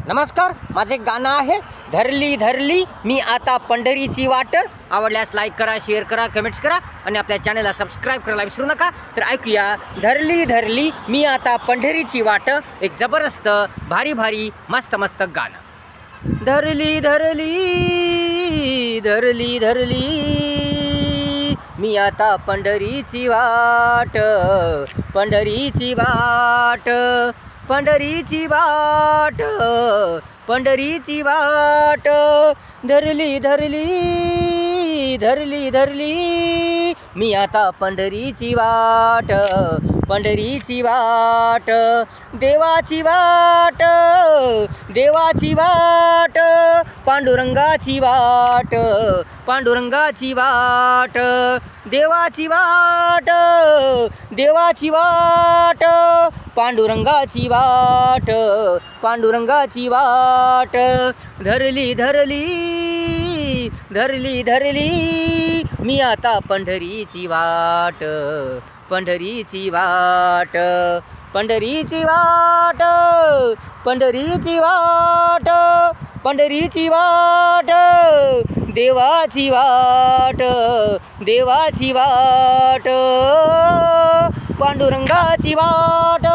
नमस्कार, माझे गाणं आहे धरली धरली मी आता पंढरीची वाट। आवडल्यास लाईक करा, शेअर करा, कमेंट्स करा आणि आपल्या चॅनलला सबस्क्राईब करायला विसरू नका। तर ऐकूया धरली धरली मी आता पंढरीची वाट, एक जबरदस्त भारी भारी मस्त मस्त गाणं। धरली धरली धरली धरली मी आता पंढरीची वाट, पंढरीची वाट, पंढरीची वाट, पंढरीची वाट। धरली धरली धरली धरली मी आता पंढरीची वाट, पंढरीची वाट। देवाची वाट, देवाची वाट, पांडुरंगाची वाट, पांडुरंगाची वाट। देवाची वाट, देवाची वाट, पांडुरंगाची वाट, पांडुरंगाची वाट। धरली धरली धरली धरली मी आता पंढरीची वाट, पंढरीची वाट, पंढरीची वाट, पंढरीची वाट, पंढरीची वाट। देवाची वाट, देवाची वाट, पांडुरंगाची वाट।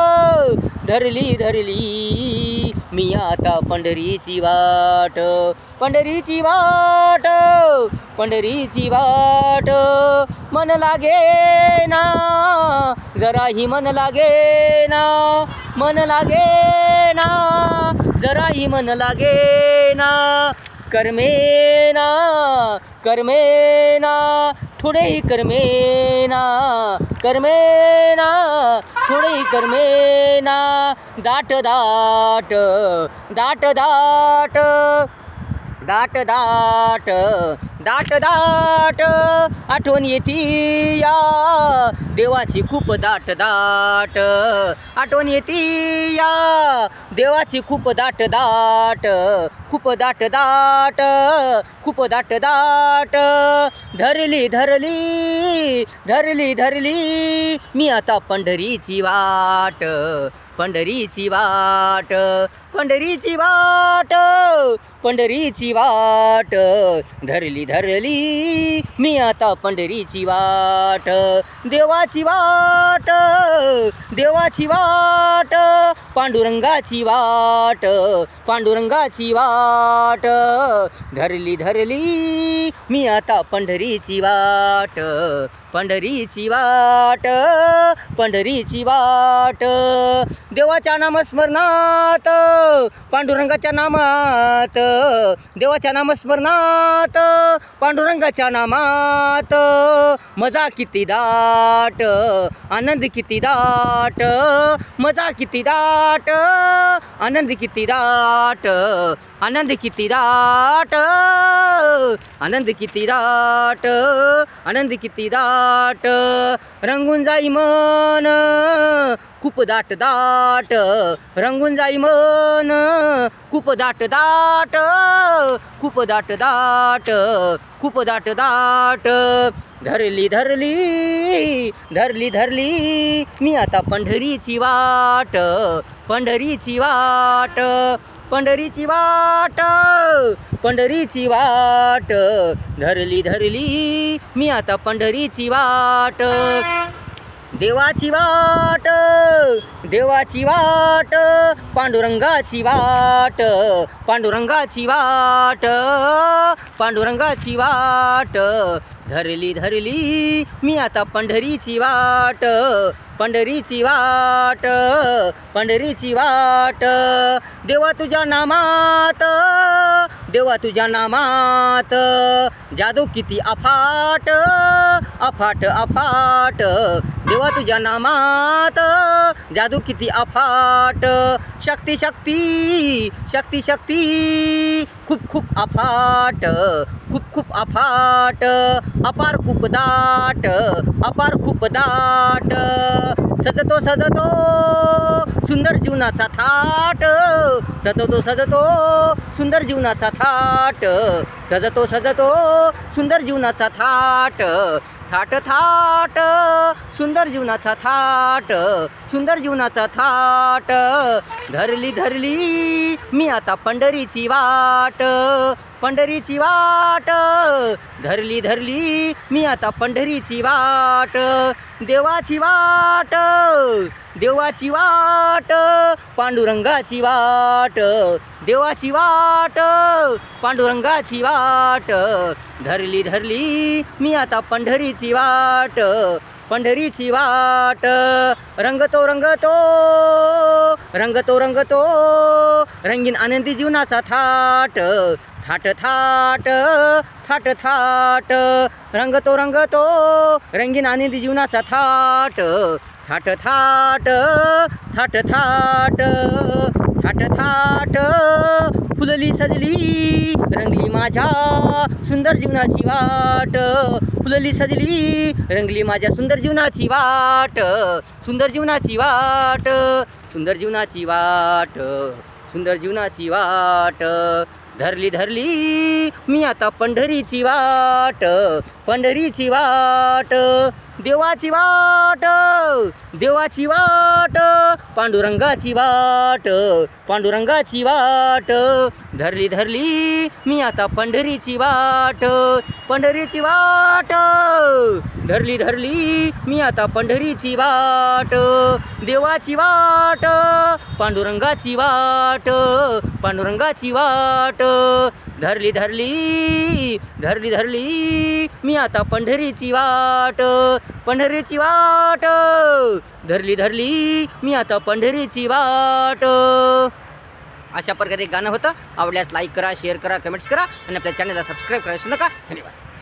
धरली धरली मी आता पंढरीची वाट, पंढरीची वाट, पंढरीची वाट। मन लागे ना जराही मन लागे ना, मन लागे ना जराही मन लागे ना। कर्मेना कर्मेना थोडेही कर्मेना, कर्मेना थोडेही कर्मेना। दाट दाट दाट दाट दाट दाट दाट दाट आठवण येती या देवाची खूप दाट दाट। आठवण येती या देवाची खूप दाट दाट, खूप दाट दाट, खूप दाट दाट। धरली धरली धरली धरली मी आता पंढरीची वाट, पंढरीची वाट, पंढरीची वाट, पंढरीची वाट। धरली धरली मी आता पंढरीची वाट। देवाची वाट, देवाची वाट, पांडुरंगाची वाट, पांडुरंगाची वाट। धरली धरली मी आता पंढरीची वाट, पंढरीची वाट, पंढरीची वाट। देवाच्या नामस्मरणात, पांडुरंगाच्या नामात, देवाच्या नामस्मरणात, पांडुरंगाच्या नामात। मजा किती दाट, आनंद किती दाट, मजा किती दाट, आनंद किती दाट, आनंद किती दाट, आनंद किती दाट, आनंद किती दाट। रंगून जाई मन खूप दाट दाट, रंगून जाई मन खूप दाट दाट, खूप दाट दाट, खूप दाट दाट। धरली धरली धरली धरली मी आता पंढरीची वाट, पंढरीची वाट, पंढरीची वाट, पंढरीची वाट। धरली धरली मी आता पंढरीची वाट। देवाची वाट, देवाची वाट, पांडुरंगाची वाट, पांडुरंगाची वाट, पांडुरंगाची वाट। धरली धरली मी आता पंढरीची वाट, पंढरीची वाट, पंढरीची वाट। देवा तुझ्या नामात, देवा तुझ्या नामात, जादू किती अफाट, अफाट अफाट। देवा तुझ्या नामात जादू किती अफाट। शक्ती शक्ती शक्ती शक्ती खूप खूप अफाट, खूप खूप अफाट। अपार खूप दाट, अपार खूप दाट। सजतो सजतो सुंदर जीवनाचा थाट सजतो सजतो सुंदर जीवनाचा थाट सजतो सजतो सुंदर जीवनाचा थाट थाट थाट सुंदर जीवनाचा थाट सुंदर जीवनाचा थाट धरली धरली मी आता पंढरीची वाट पंढरीची वाट धरली धरली मी आता पंढरीची वाट देवाची वाट देवाची वाट पांडुरंगाची वाट देवाची वाट पांडुरंगाची वाट धरली धरली मी आता पंढरीची वाट पंढरीची वाट रंगतो रंगतो रंगतो रंगतो रंगीन आनंदी जीवनाचा थाट थाट थाट थाट थाट रंगतो रंगतो रंगीन आनंदी जीवनाचा थाट थाट थाट थाट थाट थाट थाट फुलली सजली रंगली माझ्या सुंदर जीवनाची वाट फुलली सजली रंगली माझ्या सुंदर जीवनाची वाट सुंदर जीवनाची वाट सुंदर जीवनाची वाट सुंदर जीवनाची वाट धरली धरली मी आता पंढरीची वाट पंढरीची वाट देवाची वाट देवाची वाट पांडुरंगाची वाट पांडुरंगाची वाट धरली धरली मी आता पंढरीची वाट पंढरीची वाट धरली धरली मी आता पंढरीची वाट देवाची वाट पांडुरंगाची वाट पांडुरंगाची वाट धरली धरली धरली धरली मी आता पंढरीची वाट पंढरीची वाट धरली धरली मी आता पंढरीची वाट अशा प्रकारे गाणं होतं. आवडल्यास लाईक करा, शेअर करा, कमेंट्स करा आणि आपल्या चॅनलला सबस्क्राईब करायला विसरू नका. धन्यवाद.